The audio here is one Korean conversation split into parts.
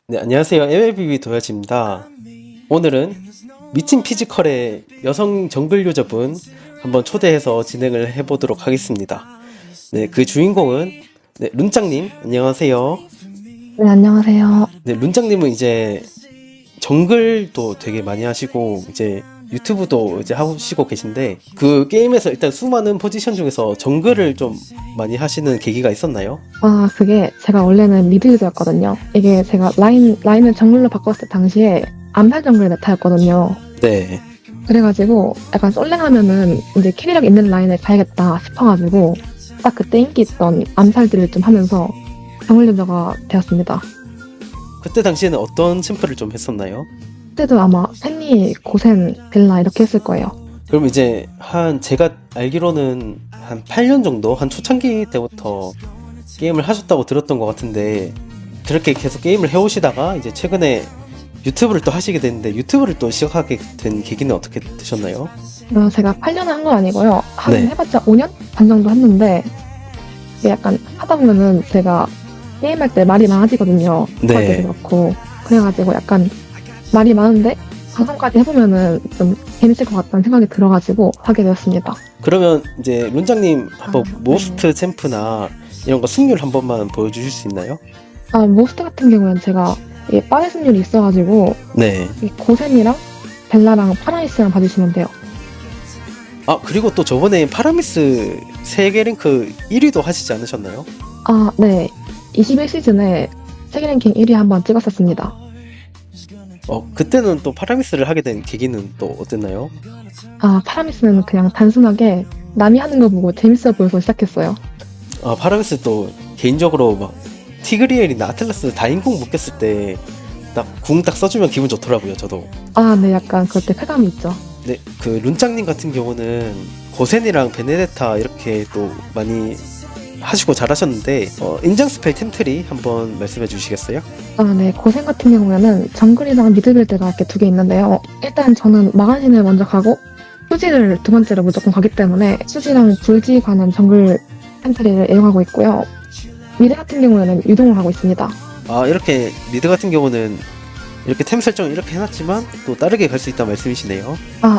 네, 안녕하세요. MLBB 도야지입니다. 오늘은 미친 피지컬의 여성 정글 유저분 한번 초대해서 진행을 해보도록 하겠습니다. 네, 그 주인공은 룬짱님, 안녕하세요. 네, 안녕하세요. 네, 룬짱님은 이제 정글도 되게 많이 하시고 이제 유튜브도 이제 하시고 계신데 그 게임에서 일단 수많은 포지션 중에서 정글을 좀 많이 하시는 계기가 있었나요? 그게 제가 원래는 미드 유저였거든요. 이게 제가 라인을 정글로 바꿨을 당시에 암살 정글 메타였거든요. 네. 그래가지고 약간 솔랭하면은 이제 캐리력 있는 라인을 가야겠다 싶어가지고 딱 그때 인기 있던 암살들을 좀 하면서 정글 유저가 되었습니다. 그때 당시에는 어떤 챔프를 좀 했었나요? 그때도 아마 팬니, 고센, 벨라 이렇게 했을 거예요. 그럼 이제 제가 알기로는 한 8년 정도 한 초창기 때부터 게임을 하셨다고 들었던 것 같은데 그렇게 계속 게임을 해오시다가 이제 최근에 유튜브를 또 하시게 됐는데 유튜브를 또 시작하게 된 계기는 어떻게 되셨나요? 제가 8년을 한 건 아니고요. 한 네. 해봤자 5년 반 정도 했는데 이게 약간 하다 보면은 제가 게임할 때 말이 많아지거든요. 네. 할 때도 그렇고. 그래가지고 약간 말이 많은데 방송까지 해보면은 좀 재밌을 것 같다는 생각이 들어가지고 하게 되었습니다. 그러면 이제 룬장님 한번 모스트 챔프나 이런 거 승률 한 번만 보여주실 수 있나요? 모스트 같은 경우는 제가 이게 빠른 승률이 있어가지고 네. 이 고센이랑 벨라랑 파라이스랑 봐주시면 돼요. 아, 그리고 또 저번에 파라미스 세계 랭크 1위도 하시지 않으셨나요? 네. 21시즌에 세계 랭킹 1위 한번 찍었었습니다. 그때는 또 파라미스를 하게 된 계기는 또 어땠나요? 파라미스는 그냥 단순하게 남이 하는 거 보고 재밌어 보여서 시작했어요. 파라미스 또 개인적으로 막 티그리엘이나 아틀라스 다인궁 묶였을 때 딱 궁 딱 써주면 기분 좋더라고요, 저도. 네. 약간 그럴 때 쾌감이 있죠. 네, 그 룬짱님 같은 경우는 고센이랑 베네데타 이렇게 또 많이 하시고 잘하셨는데 인장 스펠 템트리 한번 말씀해 주시겠어요? 네. 고생 같은 경우에는 정글이랑 미드빌드가 이렇게 두 개 있는데요. 일단 저는 마간신을 먼저 가고 수지를 두 번째로 무조건 가기 때문에 수지랑 불지 관한 정글 템트리를 애용하고 있고요. 미드 같은 경우에는 유동을 하고 있습니다. 이렇게 미드 같은 경우는 이렇게 템 설정 이렇게 해놨지만 또 다르게 갈 수 있다는 말씀이시네요.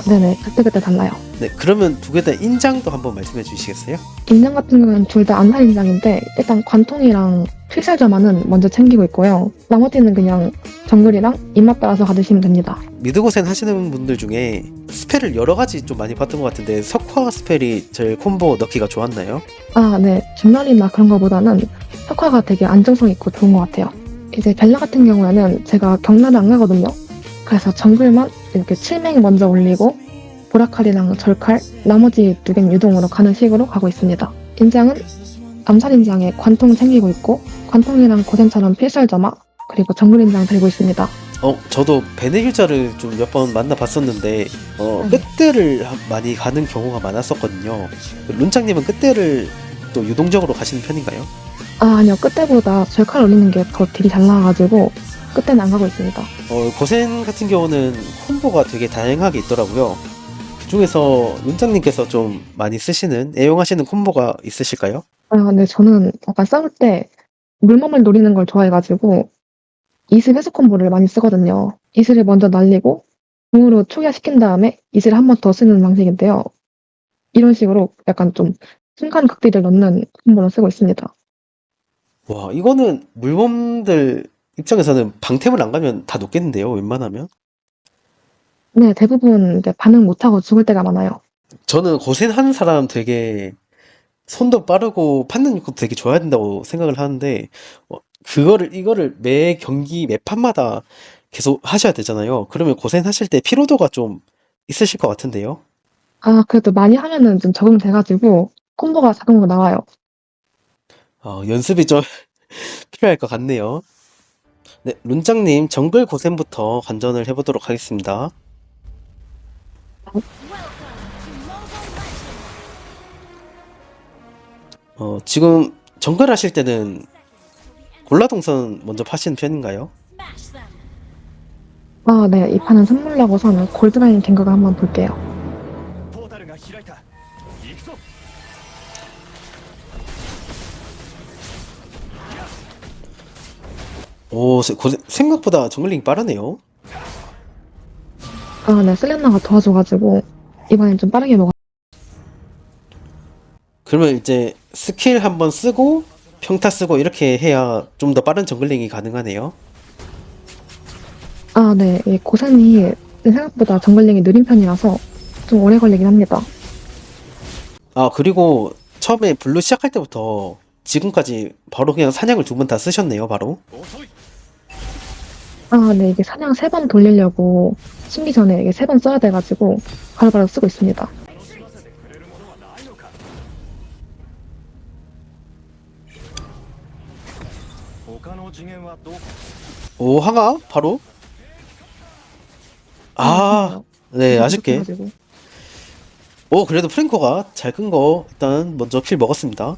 네네. 그때그때 달라요. 네, 그러면 두 개 다 인장도 한번 말씀해 주시겠어요? 인장 같은 경우는 둘 다 암살 인장인데 일단 관통이랑 필살점화는 먼저 챙기고 있고요. 나머지는 그냥 정글이랑 입맛 따라서 가드시면 됩니다. 미드고센 하시는 분들 중에 스펠을 여러 가지 좀 많이 봤던 것 같은데 석화 스펠이 제일 콤보 넣기가 좋았나요? 네. 줌날이나 그런 거보다는 석화가 되게 안정성 있고 좋은 것 같아요. 이제 벨라 같은 경우에는 제가 경라를 안 가거든요. 그래서 정글만 이렇게 칠맹 먼저 올리고 보라칼이랑 절칼 나머지 두 개는 유동으로 가는 식으로 가고 있습니다. 인장은 암살 인장에 관통 챙기고 있고 관통이랑 고생처럼 필살점화 그리고 정글 인장 들고 있습니다. 저도 베네 유저를 좀 몇 번 만나봤었는데 끝대를 많이 가는 경우가 많았었거든요. 룬짱님은 끝대를 또 유동적으로 가시는 편인가요? 아니요. 끝때보다 절칼 올리는 게 더 딜이 잘 나와가지고 끝때는 안 가고 있습니다. 고센 같은 경우는 콤보가 되게 다양하게 있더라고요. 그 중에서 룬짱님께서 좀 많이 쓰시는 애용하시는 콤보가 있으실까요? 네. 저는 약간 싸울 때 물몸을 노리는 걸 좋아해가지고 이슬 회수 콤보를 많이 쓰거든요. 이슬을 먼저 날리고 궁으로 초기화시킨 다음에 이슬을 한 번 더 쓰는 방식인데요. 이런 식으로 약간 좀 순간 극딜을 넣는 콤보를 쓰고 있습니다. 와, 이거는 물몸들 입장에서는 방템을 안 가면 다 녹겠는데요, 웬만하면? 네. 대부분 이제 반응 못하고 죽을 때가 많아요. 저는 고센 하는 사람 되게 손도 빠르고 판단력도 되게 좋아야 된다고 생각을 하는데 이거를 매 경기 매 판마다 계속 하셔야 되잖아요. 그러면 고생 하실 때 피로도가 좀 있으실 것 같은데요. 그래도 많이 하면은 좀 적응돼가지고 콤보가 자동으로 나와요. 연습이 좀 필요할 것 같네요. 네, 룬짱님 정글 고생부터 관전을 해보도록 하겠습니다. 지금 정글 하실 때는 골라동선 먼저 파시는 편인가요? 네. 이 판은 선물라고서는 골드라인 갱각을 한번 볼게요. 오, 생각보다 정글링 빠르네요. 아, 네, 셀레나가 도와줘가지고 이번엔 좀 빠르게 먹었. 그러면 이제 스킬 한번 쓰고 평타 쓰고 이렇게 해야 좀 더 빠른 정글링이 가능하네요. 아, 네, 이 고생이 생각보다 정글링이 느린 편이라서 좀 오래 걸리긴 합니다. 아, 그리고 처음에 블루 시작할 때부터 지금까지 바로 그냥 사냥을 두 번 다 쓰셨네요, 바로. 아, 네, 이게 사냥 3번 돌리려고 심기 전에 이게 3번 써야 돼가지고 바로바로 쓰고 있습니다. 오, 하가 바로. 아, 네, 아쉽게. 부족해가지고. 오, 그래도 프랭코가 잘 큰 거 일단 먼저 킬 먹었습니다.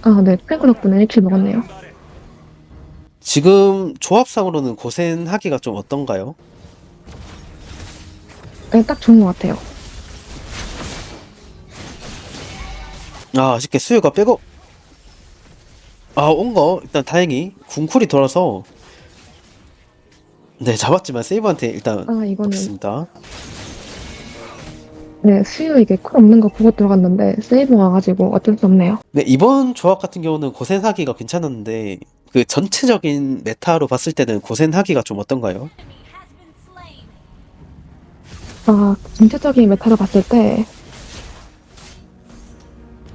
아, 네, 프랭크 덕분에 1킬 먹었네요. 지금 조합상으로는 고센하기가 좀 어떤가요? 네, 딱 좋은 것 같아요. 아, 아쉽게 수유가 빼고. 아, 온 거 일단 다행히 궁쿨이 돌아서 네, 잡았지만 세이브한테 일단 아, 이거는 먹혔습니다. 네, 수유 이게 쿨 없는 거 보고 들어갔는데 세이브 와가지고 어쩔 수 없네요. 네, 이번 조합 같은 경우는 고센하기가 괜찮았는데 그 전체적인 메타로 봤을 때는 고센하기가 좀 어떤가요? 아, 전체적인 메타를 봤을 때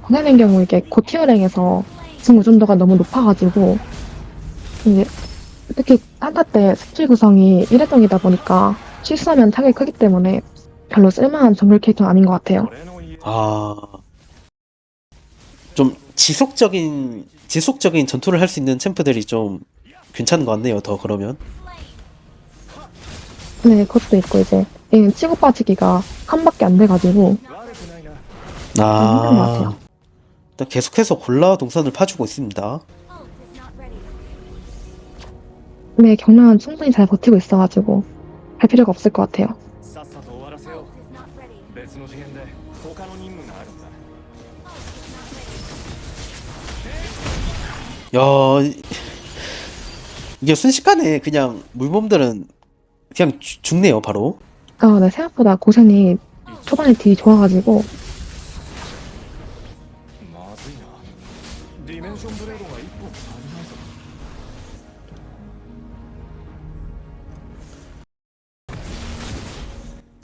고난의 경우 이게 고티어랭에서 지금 의존도가 너무 높아가지고 이게 특히 한타 때 스킬 구성이 일회성이다 보니까 실수하면 타격이 크기 때문에 별로 쓸만한 정글 캐릭터는 아닌 것 같아요. 아, 좀 지속적인 전투를 할 수 있는 챔프들이 좀 괜찮은 것 같네요. 더 그러면. 네, 그것도 있고 이제 얘는 치고 빠지기가 칸밖에 안 돼가지고 힘든 것 같아요. 아, 일단 계속해서 골라 동선을 파주고 있습니다. 네, 경량은 충분히 잘 버티고 있어가지고 할 필요가 없을 것 같아요. 야, 이게 순식간에 그냥 물몸들은 그냥 죽네요, 바로. 아, 네, 생각보다 고생이 초반에 딜이 좋아가지고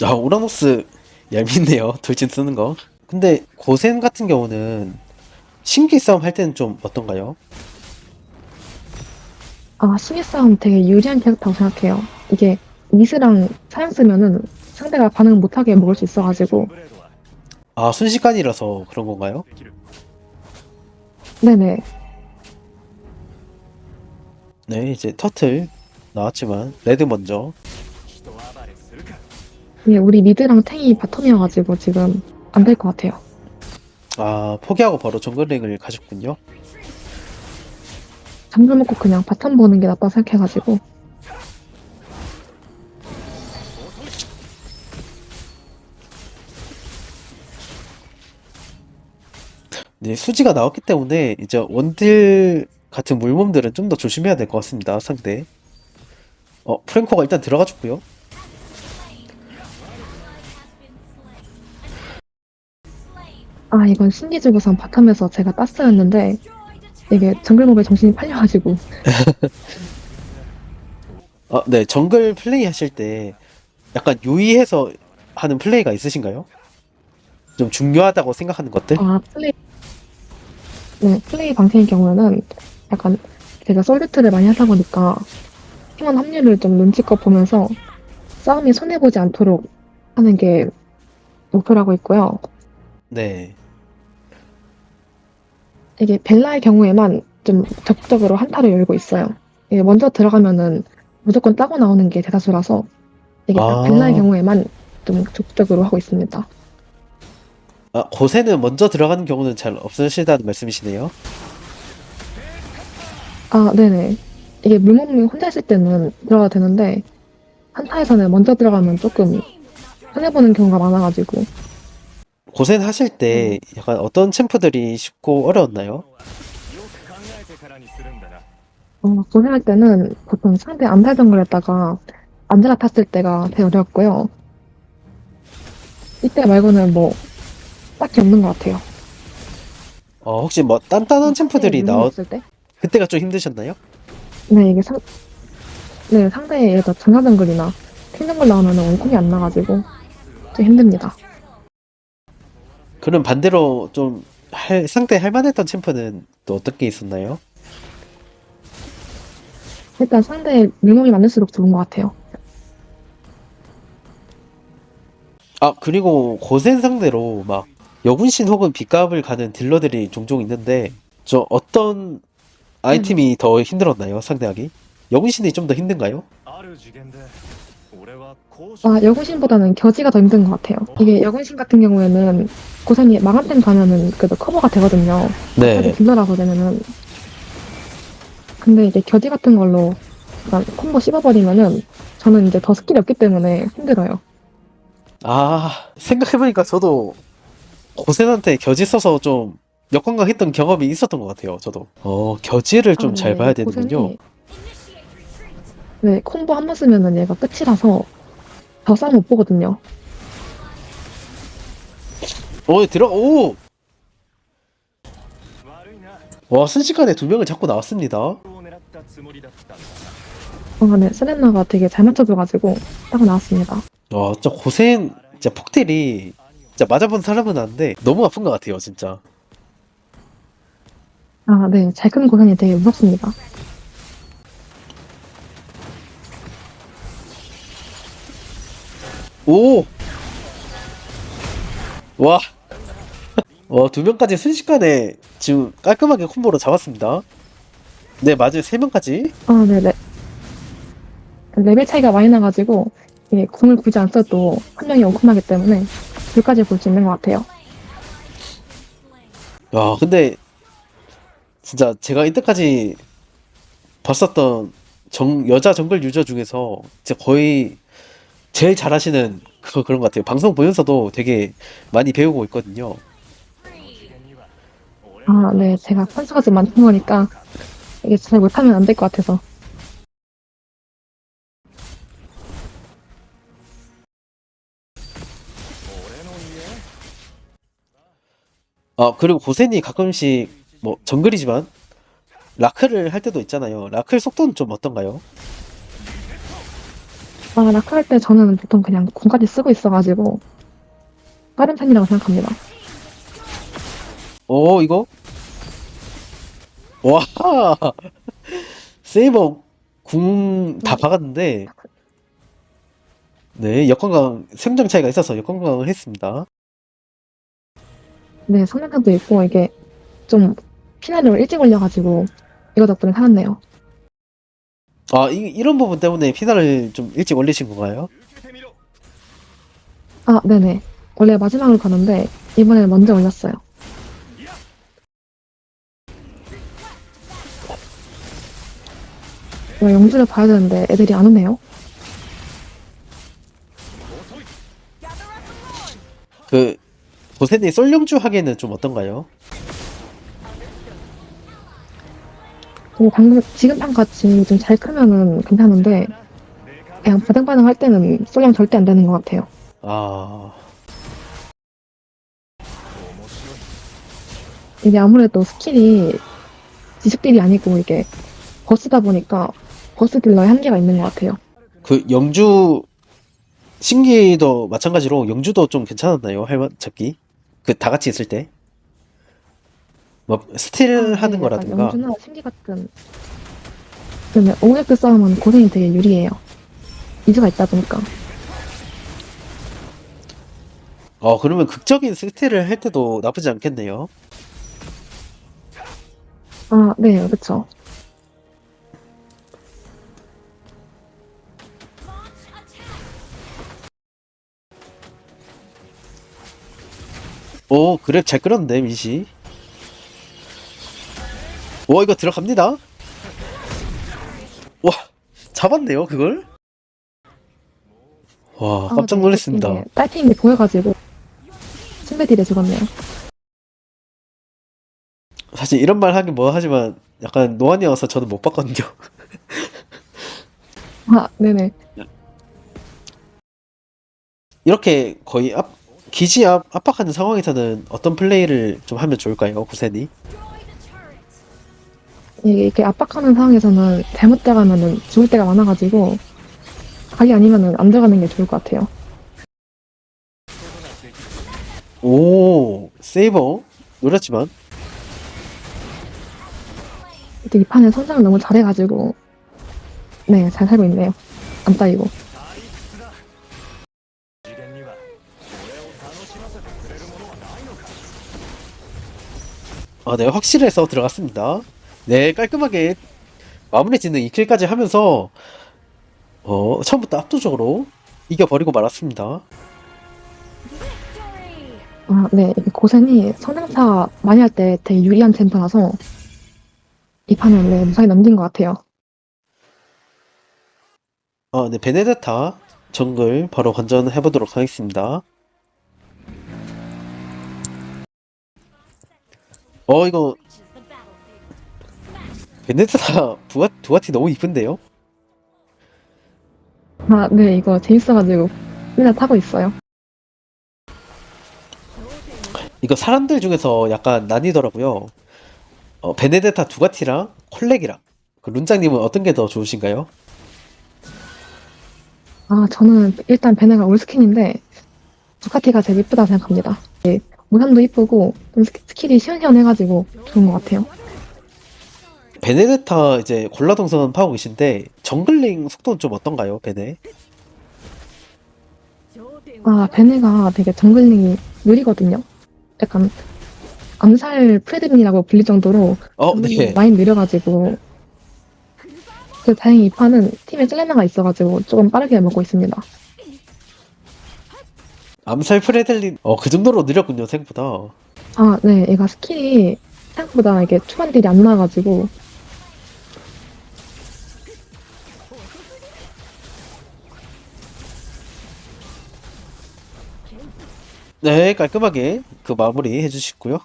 야, 오라노스 얄밉네요. 돌진 쓰는 거. 근데 고센 같은 경우는 신기 싸움 할 때는 좀 어떤가요? 아, 수비 싸움 되게 유리한 캐릭터라고 생각해요. 이게 미스랑 사양 쓰면은 상대가 반응 못하게 먹을 수 있어가지고 아, 순식간이라서 그런 건가요? 네네. 네, 이제 터틀 나왔지만 레드 먼저. 이게 우리 미드랑 탱이 바텀이어가지고 지금 안 될 것 같아요. 아, 포기하고 바로 정글링을 가셨군요. 잠글 먹고 그냥 바텀 보는 게 낫다고 생각해가지고 네, 수지가 나왔기 때문에 이제 원딜 같은 물몸들은 좀 더 조심해야 될 것 같습니다. 상대. 프랭코가 일단 들어가 줬고요. 아, 이건 신기 주고선 바텀에서 제가 땄어였는데 이게 정글 몹에 정신이 팔려가지고 네, 정글 플레이 하실 때 약간 유의해서 하는 플레이가 있으신가요? 좀 중요하다고 생각하는 것들? 아, 플레이 방식의 경우에는 약간 제가 솔루트를 많이 하다 보니까 팀원 합류를 좀 눈치껏 보면서 싸움이 손해보지 않도록 하는 게 목표라고 있고요. 네. 이게 벨라의 경우에만 좀 적극적으로 한타를 열고 있어요. 이게 먼저 들어가면은 무조건 따고 나오는 게 대다수라서 이게 딱 벨라의 아, 경우에만 좀 적극적으로 하고 있습니다. 고세는 먼저 들어가는 경우는 잘 없으시다는 말씀이시네요. 아, 네네. 이게 물몸이 혼자 있을 때는 들어가도 되는데 한타에서는 먼저 들어가면 조금 손해보는 경우가 많아가지고 고센 하실 때 약간 어떤 챔프들이 쉽고 어려웠나요? 고생할 때는 보통 상대 암살 정글 했다가 안젤라 탔을 때가 되게 어려웠고요. 이때 말고는 뭐 딱히 없는 것 같아요. 혹시 뭐 단단한 상대 챔프들이 물건 없을 때? 그때가 좀 힘드셨나요? 네, 네, 상대의 예를 들어 전사 정글이나 팀 정글 나오면 원콤이 안 나가지고 좀 힘듭니다. 그럼 반대로 좀 상대 할만했던 챔프는 또 어떤 게 있었나요? 일단 상대의 물몸이 많을수록 좋은 것 같아요. 그리고 고센 상대로 막 여군신 혹은 빗값을 가는 딜러들이 종종 있는데 저 어떤 네네. 아이템이 더 힘들었나요? 상대하기? 여군신이 좀 더 힘든가요? 여군신보다는 겨지가 더 힘든 것 같아요. 이게 여군신 같은 경우에는 고산이 망한템 가면은 그래도 커버가 되거든요. 사실 네. 딜러라고 되면은. 근데 이제 겨지 같은 걸로 약간 콤보 씹어버리면은 저는 이제 더 스킬이 없기 때문에 힘들어요. 생각해보니까 저도 고센한테 겨지 써서 좀 역관광했던 경험이 있었던 것 같아요. 저도. 겨지를 좀 잘 네네. 봐야 되는군요. 고산이 네, 콤보 한 번 쓰면은 얘가 끝이라서 더 싸움 못 보거든요. 오! 와, 순식간에 두 명을 잡고 나왔습니다. 네, 세레나가 되게 잘 맞춰줘가지고 딱 나왔습니다. 와, 진짜 고센, 진짜 폭딜이, 진짜 맞아본 사람은 아는데, 너무 아픈 것 같아요, 진짜. 네, 잘 큰 고산이 되게 무섭습니다. 오! 와, 두 명까지 순식간에 지금 깔끔하게 콤보로 잡았습니다. 네, 맞아요. 세 명까지. 네네. 레벨 차이가 많이 나가지고 이게 궁을 굳이 안 써도 한 명이 원콤하기 때문에 둘까지 볼 수 있는 것 같아요. 야, 근데, 진짜 제가 이때까지 봤었던 여자 정글 유저 중에서 진짜 거의 제일 잘하시는 그런 것 같아요. 방송 보면서도 되게 많이 배우고 있거든요. 네, 제가 선수가 좀 많은 거니까 이게 잘 못하면 안 될 것 같아서. 그리고 고센이 가끔씩 뭐 정글이지만 라크를 할 때도 있잖아요. 라클 속도는 좀 어떤가요? 라카 할 때 저는 보통 그냥 궁까지 쓰고 있어가지고 빠른 편이라고 생각합니다. 이거? 와, 세이버 궁 다 박았는데, 네, 역관광, 생장 차이가 있어서 역관광을 했습니다. 네, 성능감도 있고 이게 좀 피나를 일찍 올려가지고 이거 덕분에 살았네요. 이런 부분 때문에 피나를 좀 일찍 올리신 건가요? 네네. 원래 마지막으로 가는데 이번에는 먼저 올렸어요. 영주를 봐야 되는데 애들이 안 오네요. 그, 고센이 솔령주 하기에는 좀 어떤가요? 방금 지금 판 같이 좀 잘 크면은 괜찮은데 그냥 바등바등 할 때는 솔령 절대 안 되는 것 같아요. 아, 이게 아무래도 스킬이 지식딜이 아니고 이게 버스다 보니까 버스 딜러의 한계가 있는 것 같아요. 그 영주 신기도 마찬가지로 영주도 좀 괜찮았나요? 할만 찾기? 그 다 같이 있을 때? 뭐 스틸 네, 하는 약간 거라든가. 영주나 신기 같은 그러면 오브젝트 싸움은 고생이 되게 유리해요. 이즈가 있다 보니까. 그러면 극적인 스틸을 할 때도 나쁘지 않겠네요. 네, 그쵸. 그래 잘 끌었는데 민씨. 이거 들어갑니다. 와, 잡았네요 그걸. 와, 깜짝 네, 놀랐습니다. 이게 딸피인 게 보여가지고 신베 딜에 죽었네요. 사실 이런 말 하긴 뭐 하지만 약간 노안이어서 저는 못 봤거든요. 아, 네네. 이렇게 거의 기지 압박하는 상황에서는 어떤 플레이를 좀 하면 좋을까요, 구센이? 이게 이렇게 압박하는 상황에서는 잘못 들어가면은 죽을 때가 많아가지고, 각이 아니면은 안 들어가는 게 좋을 것 같아요. 오, 세이버 노렸지만. 이제 이 판에 성장을 너무 잘해가지고, 네, 잘 살고 있네요. 안 따이고. 아, 네, 확실해서 들어갔습니다. 네, 깔끔하게 마무리 짓는 2킬까지 하면서 처음부터 압도적으로 이겨버리고 말았습니다. 아, 네. 이게 고생이 성장차 많이 할 때 되게 유리한 챔프라서, 이 판은 네, 무사히 넘긴 것 같아요. 네, 베네데타 정글 바로 관전해보도록 하겠습니다. 이거 베네데타 두가티 너무 이쁜데요? 아, 네. 이거 재밌어가지고, 맨날 타고 있어요. 이거 사람들 중에서 약간 나뉘더라고요. 베네데타 두가티랑 콜렉이랑. 그 룬장님은 어떤 게 더 좋으신가요? 아, 저는 일단 베네가 올스킨인데, 두카티가 제일 이쁘다 생각합니다. 네, 모션도 이쁘고, 좀 스킬이 시원시원해가지고 좋은 것 같아요. 베네데타 이제 골라동선 파고 계신데 정글링 속도는 좀 어떤가요, 베네? 아, 베네가 되게 정글링이 느리거든요. 약간 암살 프레드민이라고 불릴 정도로 정글링이 네. 많이 느려가지고, 그 다행히 이 판은 팀에 셀레나가 있어가지고 조금 빠르게 먹고 있습니다. 암살 프레델린 그 정도로 느렸군요, 생각보다. 아, 네. 얘가 스킬이 생각보다 이게 초반 딜이 안 나와가지고, 네, 깔끔하게 그 마무리 해주시고요.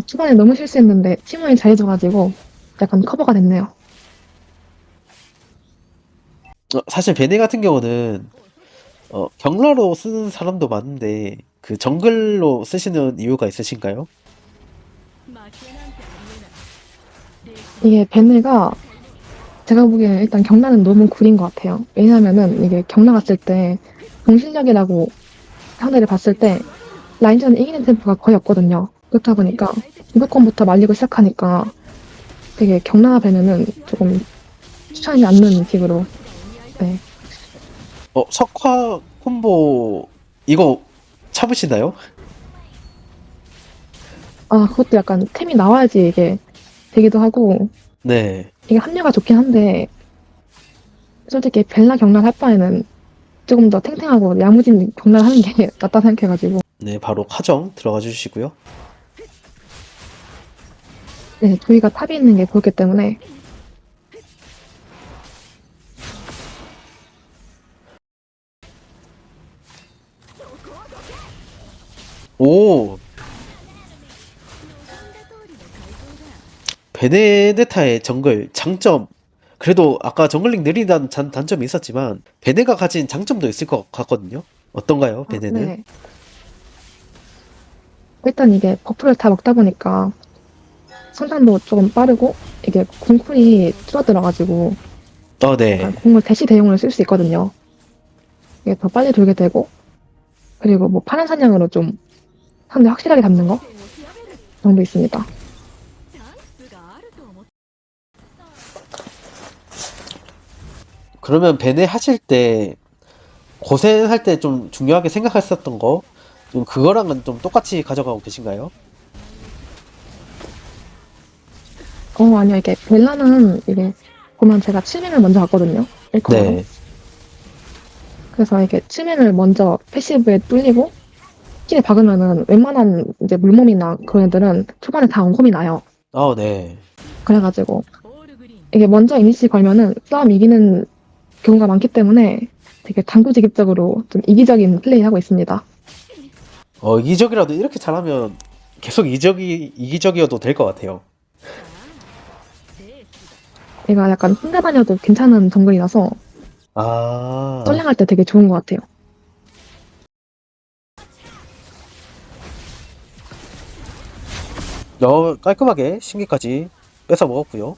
초반에 너무 실수했는데 팀원이 잘해줘가지고 약간 커버가 됐네요. 사실 베네 같은 경우는 경라로 쓰는 사람도 많은데 그 정글로 쓰시는 이유가 있으신가요? 이게 베네가 제가 보기에는 일단 경라는 너무 구린 것 같아요. 왜냐하면은 이게 경라 갔을 때 동실력이라고 상대를 봤을 때 라인전 이기는 템포가 거의 없거든요. 그렇다 보니까 무조건부터 말리고 시작하니까 되게 경라 베네는 조금 추천하지 않는 픽으로. 네. 석화 콤보 이거 참으시나요? 아, 그것도 약간 템이 나와야지 이게 되기도 하고 네. 이게 합류가 좋긴 한데 솔직히 벨라 경락 할 바에는 조금 더 탱탱하고 야무진 경락을 하는 게 낫다 생각해가지고 네, 바로 카정 들어가 주시고요. 네, 저희가 탑이 있는 게 보였기 때문에 오, 베네데타의 정글 장점. 그래도 아까 정글링 느리다는 단점이 있었지만 베네가 가진 장점도 있을 것 같거든요. 어떤가요, 베네는? 네. 일단 이게 버프를 다 먹다 보니까 성장도 조금 빠르고 이게 궁쿨이 줄어들어가지고 네. 약간 궁을 대시 대용으로 쓸 수 있거든요. 이게 더 빨리 돌게 되고 그리고 뭐 파란 사냥으로 좀 상대 확실하게 잡는 거 정도 있습니다. 그러면 베네 하실 때 고생할 때 좀 중요하게 생각했었던 거, 좀 그거랑은 좀 똑같이 가져가고 계신가요? 아니요. 이게 벨라는 이게 보면 제가 칠맨을 먼저 갔거든요. 1컷으로. 네. 그래서 이게 칠맨을 먼저 패시브에 뚫리고 스킬에 박으면은 웬만한 이제 물몸이나 그런 애들은 초반에 다 원콤이 나요. 네. 그래가지고 이게 먼저 이니시 걸면은 싸움 이기는 경우가 많기 때문에 되게 당구지급적으로 좀 이기적인 플레이 하고 있습니다. 이기적이라도 이렇게 잘하면 계속 이기적이어도 될 것 같아요. 얘가 약간 혼자 다녀도 괜찮은 정글이라서 아, 썰랭할 때 되게 좋은 것 같아요. 깔끔하게 신기까지 뺏어 먹었고요.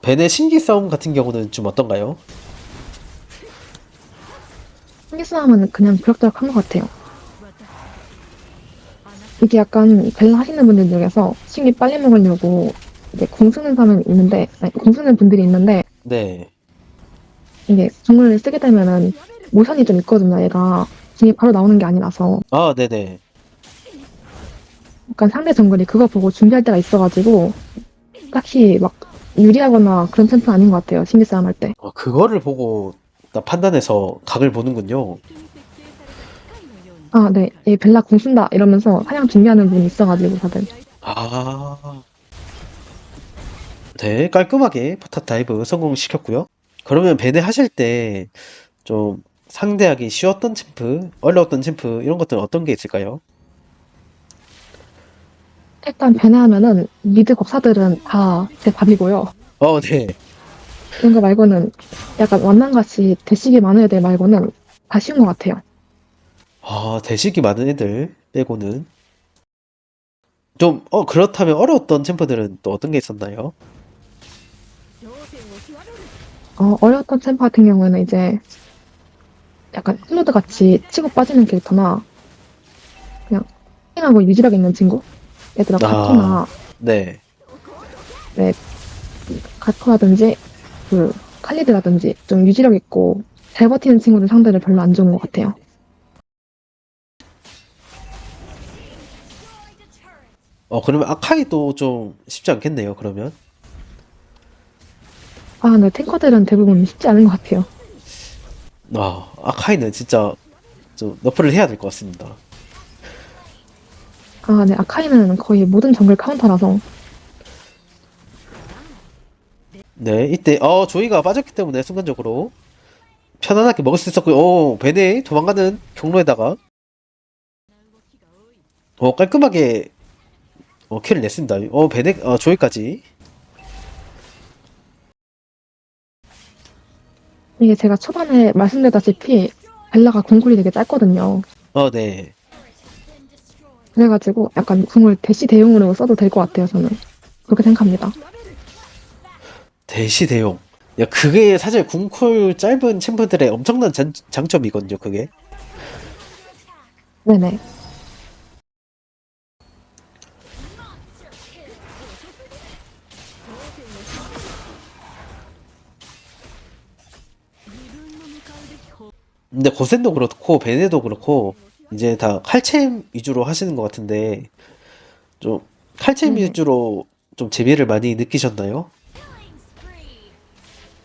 벤의 신기 싸움 같은 경우는 좀 어떤가요? 신기 싸움은 그냥 부럭부럭한 것 같아요. 이게 약간 벨라 하시는 분들 중에서 신기 빨리 먹으려고 이제 공 쓰는 사람이 있는데, 아니, 공 쓰는 분들이 있는데, 네. 이게 정글을 쓰게 되면은 모션이 좀 있거든요. 얘가 신기 바로 나오는 게 아니라서. 아, 네네. 약간 상대 정글이 그거 보고 준비할 때가 있어가지고, 딱히 막 유리하거나 그런 챔프 아닌 것 같아요. 신기 싸움 할 때. 그거를 보고 판단해서 각을 보는군요. 아, 네. 얘 벨라 공 쓴다. 이러면서 사냥 준비하는 분이 있어가지고 다들. 아, 네, 깔끔하게 포탑 다이브 성공시켰고요. 그러면 배내 하실 때 좀 상대하기 쉬웠던 챔프, 어려웠던 챔프 이런 것들은 어떤 게 있을까요? 일단 배나하면은 미드 법사들은 다 제 밥이고요. 네. 이런 거 말고는 약간 완난같이 대식이 많은 애들 말고는 다 쉬운 것 같아요. 대식이 많은 애들 빼고는 좀, 그렇다면 어려웠던 챔프들은 또 어떤 게 있었나요? 어려웠던 챔프 같은 경우에는 이제 약간 클로드 같이 치고 빠지는 캐릭터나 그냥 하고 유지력 있는 친구? 예를 들어 아, 가토나 네. 네, 가토라든지 그 칼리드라든지 좀 유지력 있고 잘 버티는 친구들 상대를 별로 안 좋은 것 같아요. 그러면 아카이도 좀 쉽지 않겠네요, 그러면. 아, 네, 탱커들은 대부분 쉽지 않은 것 같아요. 아카이는 진짜 좀 너프를 해야 될 것 같습니다. 아, 네, 아카이는 거의 모든 정글 카운터라서 네, 이때, 조이가 빠졌기 때문에 순간적으로 편안하게 먹을 수 있었고요. 베네 도망가는 경로에다가, 깔끔하게, 킬을 냈습니다. 베네, 조이까지. 이게 제가 초반에 말씀드렸다시피 벨라가 궁굴이 되게 짧거든요. 네. 그래가지고 약간 궁을 대시 대용으로 써도 될 것 같아요, 저는. 그렇게 생각합니다. 대시 대용. 야, 그게 사실 궁쿨 짧은 챔프들의 엄청난 장점이거든요, 그게. 네네. 근데 고센도 그렇고, 베네도 그렇고, 이제 다 칼챔 위주로 하시는 것 같은데, 좀, 칼챔 네네. 위주로 좀 재미를 많이 느끼셨나요?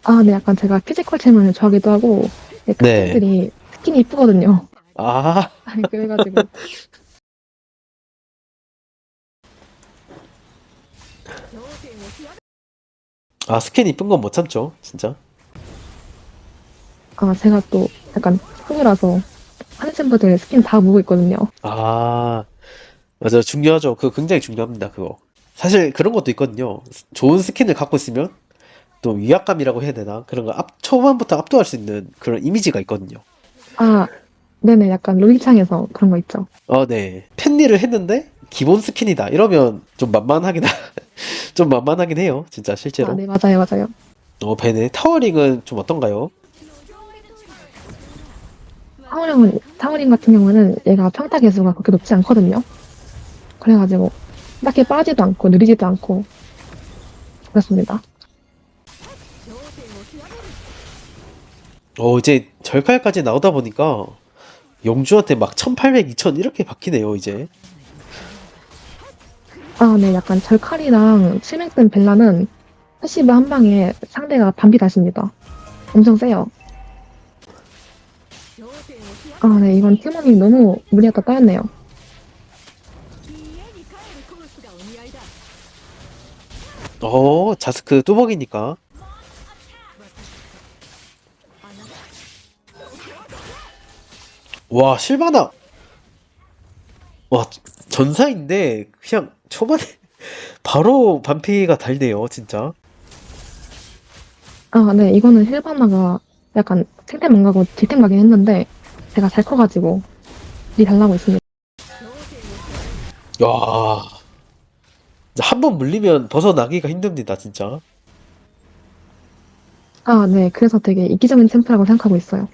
아, 네, 약간 제가 피지컬 체면을 좋아하기도 하고, 네, 네. 칼챔들이 스킨이 이쁘거든요. 아, 아니, 그래가지고. 스킨 이쁜 건 못 참죠, 진짜. 아, 제가 또 약간 후이라서 하는 챔버들 스킨 다 보고 있거든요. 아, 맞아요. 중요하죠. 그거 굉장히 중요합니다, 그거. 사실 그런 것도 있거든요. 좋은 스킨을 갖고 있으면 또 위압감이라고 해야 되나? 그런 거 초반부터 압도할 수 있는 그런 이미지가 있거든요. 아, 네네, 약간 롤창에서 그런 거 있죠. 네. 팬일을 했는데 기본 스킨이다. 이러면 좀 만만하긴, 좀 만만하긴 해요. 진짜 아, 실제로. 네, 맞아요, 맞아요. 베네. 타워링은 좀 어떤가요? 타우링 같은 경우는 얘가 평타 개수가 그렇게 높지 않거든요. 그래가지고 딱히 빠지도 않고 느리지도 않고 그렇습니다. 이제 절칼까지 나오다 보니까 영주한테 막 1800, 2000 이렇게 박히네요, 이제. 아, 네, 약간 절칼이랑 칠맥슨 벨라는 패시브 한 방에 상대가 반피 다십니다. 엄청 세요. 아, 네, 이건 팀원이 너무 무리했다 따였네요. 자스크 뚜벅이니까. 와, 실바나. 와, 전사인데 그냥 초반에 바로 반피가 달네요, 진짜. 아, 네, 이거는 힐바나가 약간 탱템 안 가고 딜템 가긴 했는데 제가 잘 커가지고 딜 달라고 있습니다. 야, 한 번 물리면 벗어나기가 힘듭니다, 진짜. 아, 네, 그래서 되게 이기적인 챔프라고 생각하고 있어요.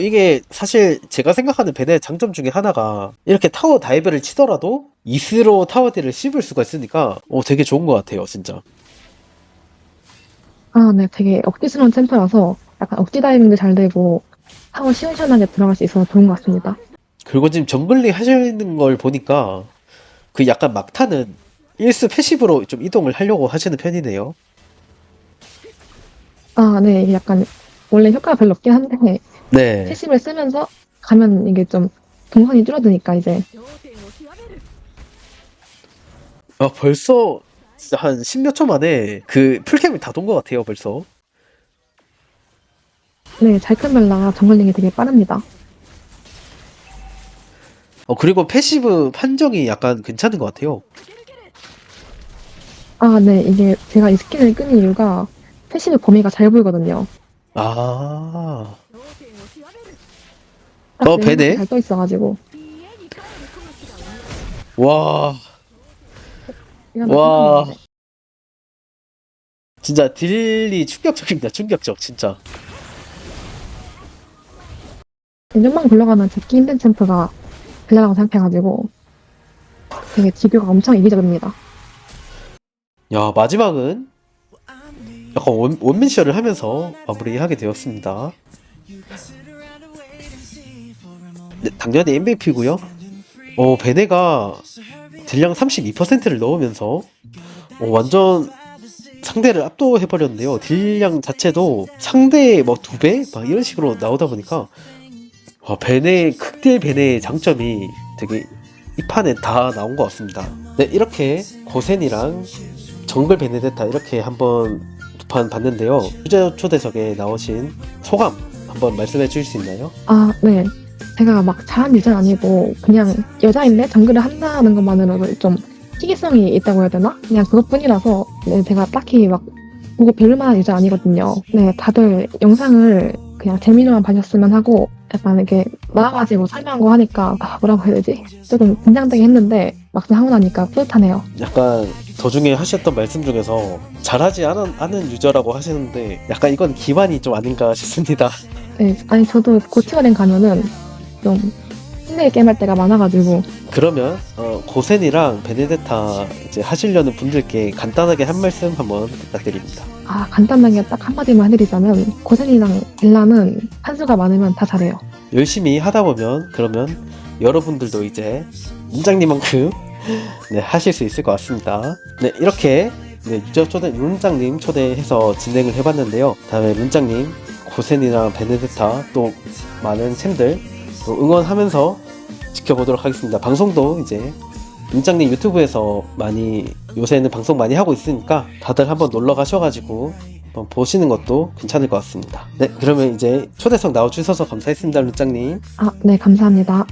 이게 사실 제가 생각하는 벤의 장점 중에 하나가 이렇게 타워 다이브를 치더라도 이스로 타워 딜을 씹을 수가 있으니까 되게 좋은 것 같아요, 진짜. 아, 네, 되게 억지스러운 챔프라서 약간 억지 다이빙도 잘 되고 하고 시원시원하게 들어갈 수 있어서 좋은 것 같습니다. 그리고 지금 정글링 하시는 걸 보니까 그 약간 막타는 일스 패시브로 좀 이동을 하려고 하시는 편이네요. 아, 네, 이게 약간 원래 효과가 별로 없긴 한데 네. 패시브를 쓰면서 가면 이게 좀 동선이 줄어드니까 이제 벌써 진짜 한 10몇 초 만에 그 풀캠이 다 돈 것 같아요, 벌써. 네, 잘큰별라가 정글링이 되게 빠릅니다. 그리고 패시브 판정이 약간 괜찮은 것 같아요. 아, 네, 이게 제가 이 스킨을 끄는 이유가 패시브 범위가 잘 보이거든요. 아, 딱 배네? 잘 떠 있어가지고 와, 이건 와, 끝났는데. 진짜 딜이 충격적입니다, 충격적, 진짜. 좀만 굴러가면 잡기 힘든 챔프가 벨라라고 생각해가지고 되게 지교가 엄청 이기적입니다. 야, 마지막은 약간 원맨쇼를 하면서 마무리하게 되었습니다. 네, 당연히 MVP고요. 베네가 딜량 32%를 넣으면서 완전 상대를 압도해버렸는데요. 딜량 자체도 상대의 뭐 2배? 막 이런 식으로 나오다 보니까 극딜 베네의 장점이 되게 이 판에 다 나온 것 같습니다. 네, 이렇게 고센이랑 정글 베네데타 이렇게 한번 두 판 봤는데요. 유저 초대석에 나오신 소감 한번 말씀해 주실 수 있나요? 아, 네. 제가 막 잘하는 유저는 아니고 그냥 여자인데 정글을 한다는 것만으로도 좀 희귀성이 있다고 해야 되나? 그냥 그것뿐이라서 네, 제가 딱히 막 보고 배울 만한 유저 아니거든요. 네, 다들 영상을 그냥 재미로만 봐줬으면 하고 약간 이렇게 나와가지고 설명한 거 하니까 뭐라고 해야 되지? 조금 긴장되게 했는데 막상 하고 나니까 뿌듯하네요. 약간 도중에 하셨던 말씀 중에서 잘하지 않은 유저라고 하시는데 약간 이건 기반이 좀 아닌가 싶습니다. 네, 아니 저도 고티어랭 가면은 좀 힘들게 게임할 때가 많아가지고 그러면 고센이랑 베네데타 이제 하시려는 분들께 간단하게 한 말씀 한번 부탁드립니다. 아 간단하게 딱 한마디만 해드리자면 고센이랑 딜라는 한수가 많으면 다 잘해요. 열심히 하다 보면 그러면 여러분들도 이제 문장님만큼 네, 하실 수 있을 것 같습니다. 네, 이렇게 네, 유저 초대 문장님 초대해서 진행을 해봤는데요. 다음에 문장님 고센이랑 베네데타 또 많은 챔들 또 응원하면서 지켜보도록 하겠습니다. 방송도 이제 문장님 유튜브에서 많이 요새는 방송 많이 하고 있으니까 다들 한번 놀러 가셔가지고 한번 보시는 것도 괜찮을 것 같습니다. 네, 그러면 이제 초대석 나와주셔서 감사했습니다, 문장님. 아, 네 감사합니다.